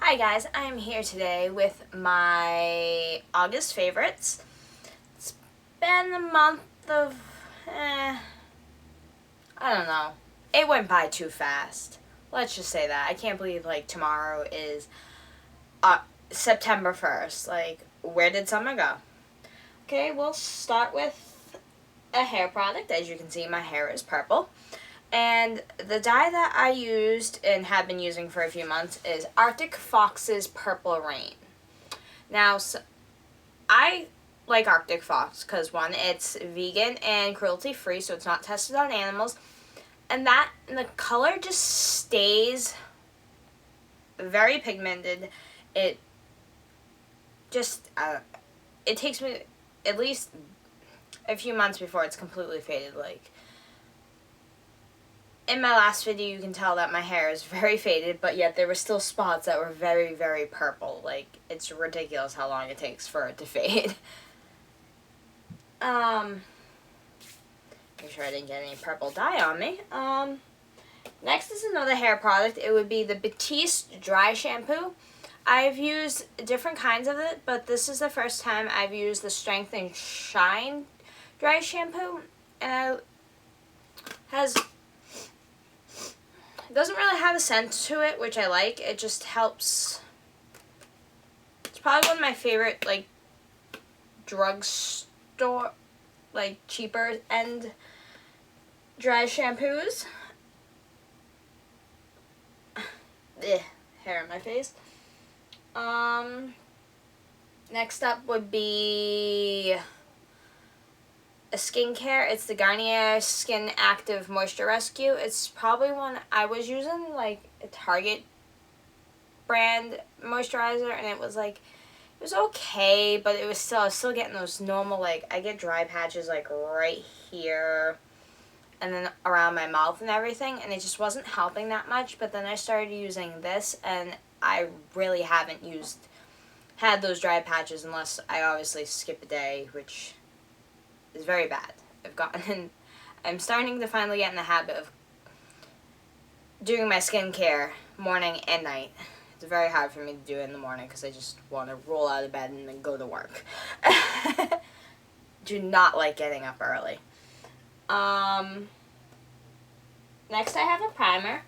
Hi guys, I am here today with my August favorites. It's been a month of, I don't know. It went by too fast. Let's just say that. I can't believe tomorrow is September 1st. Where did summer go? Okay, we'll start with a hair product. As you can see, my hair is purple. And the dye that I used and have been using for a few months is Arctic Fox's Purple Rain. Now, I like Arctic Fox because, one, it's vegan and cruelty-free, so it's not tested on animals. And the color just stays very pigmented. It just, it takes me at least a few months before it's completely faded. In my last video, you can tell that my hair is very faded, but yet there were still spots that were very, very purple. It's ridiculous how long it takes for it to fade. Make sure I didn't get any purple dye on me. Next is another hair product. It would be the Batiste Dry Shampoo. I've used different kinds of it, but this is the first time I've used the Strength and Shine Dry Shampoo. And it doesn't really have a scent to it, which I like. It just helps. It's probably one of my favorite, drugstore, cheaper end dry shampoos. Hair in my face. Next up would be a skincare. It's the Garnier Skin Active Moisture Rescue. It's probably one I was using, a Target brand moisturizer, and it was okay, but I was still getting those normal, I get dry patches right here and then around my mouth and everything, and it just wasn't helping that much. But then I started using this, and I really haven't had those dry patches unless I obviously skip a day, which is very bad. I'm starting to finally get in the habit of doing my skincare morning and night. It's very hard for me to do it in the morning because I just want to roll out of bed and then go to work. Do not like getting up early. Next I have a primer.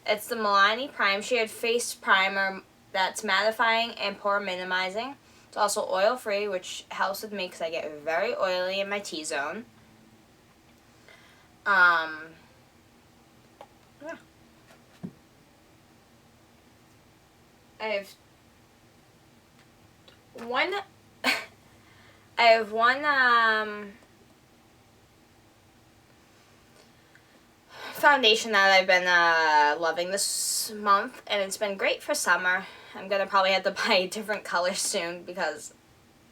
It's the Milani Prime Shade Face Primer that's mattifying and pore minimizing. It's also oil-free, which helps with me because I get very oily in my T-zone. Yeah. I have one foundation that I've been loving this month, and it's been great for summer. I'm going to probably have to buy a different color soon because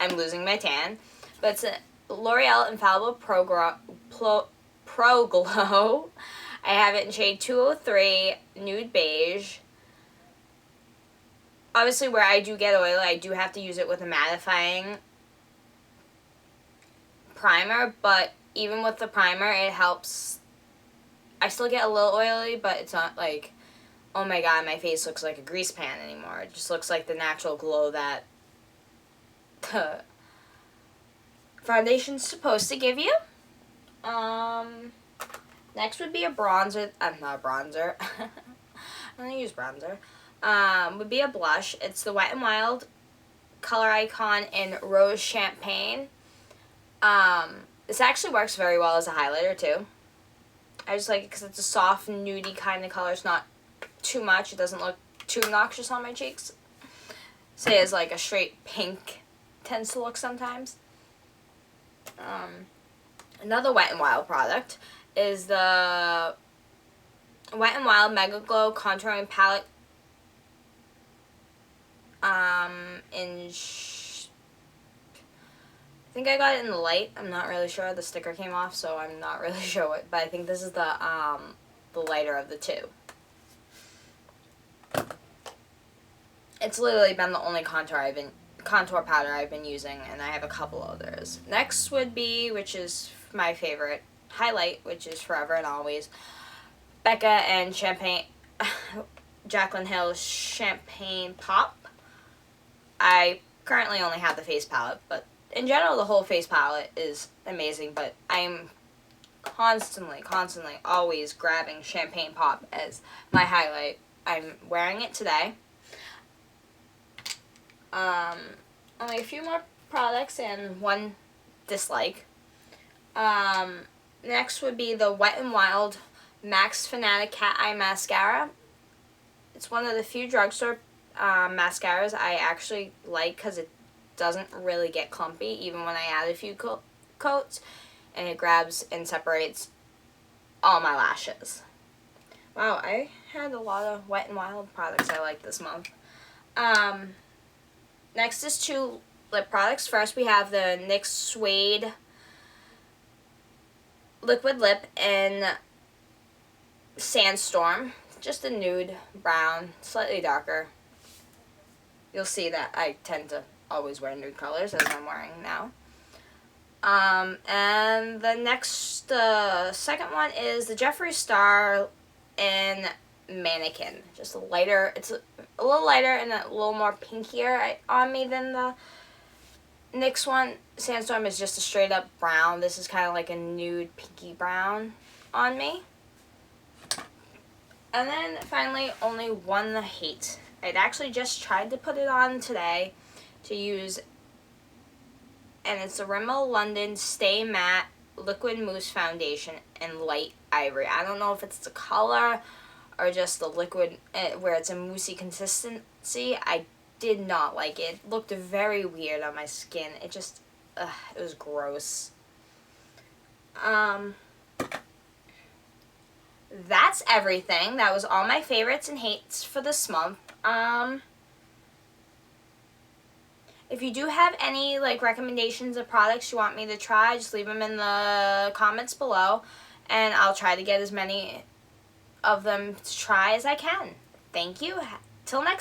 I'm losing my tan. But it's a L'Oreal Infallible Pro Glow. I have it in shade 203, Nude Beige. Obviously, where I do get oily, I do have to use it with a mattifying primer. But even with the primer, it helps. I still get a little oily, but it's not oh my god, my face looks like a grease pan anymore. It just looks like the natural glow that the foundation's supposed to give you. Next would be a bronzer. Not a bronzer. I don't use bronzer. Would be a blush. It's the Wet n Wild Color Icon in Rose Champagne. This actually works very well as a highlighter too. I just like it because it's a soft, nudie kind of color. It's not too much. It doesn't look too obnoxious on my cheeks. Say as a straight pink tends to look sometimes. Another Wet n Wild product is the Wet n Wild Mega Glow Contouring Palette I think I got it in the light. I'm not really sure. The sticker came off, so I'm not really sure what, but I think this is the lighter of the two. It's literally been the only contour powder I've been using, and I have a couple others. Next would be, which is my favorite highlight, which is Forever and Always, Becca and Champagne Jaclyn Hill Champagne Pop. I currently only have the face palette, but in general, the whole face palette is amazing, but I'm constantly, always grabbing Champagne Pop as my highlight. I'm wearing it today. Only a few more products and one dislike. Next would be the Wet n Wild Max Fanatic Cat Eye Mascara. It's one of the few drugstore mascaras I actually like because it doesn't really get clumpy even when I add a few coats, and it grabs and separates all my lashes. Wow, I had a lot of Wet n Wild products I like this month. Next is 2 lip products. First we have the NYX Suede Liquid Lip in Sandstorm. Just a nude brown, slightly darker. You'll see that I tend to always wear nude colors as I'm wearing now. And the next, second one is the Jeffree Star in Mannequin. Just a lighter, it's a little lighter and a little more pinkier on me than the NYX one. Sandstorm is just a straight up brown. This is kind of like a nude pinky brown on me. And then finally, only one hate. I'd actually just tried to put it on today to use, and it's the Rimmel London Stay Matte Liquid Mousse Foundation in Light Ivory. I don't know if it's the color or just the liquid where it's a moussey consistency. I did not like it. It looked very weird on my skin. It just, it was gross. That's everything. That was all my favorites and hates for this month. If you do have any recommendations of products you want me to try, just leave them in the comments below, and I'll try to get as many of them to try as I can. Thank you. Till next time.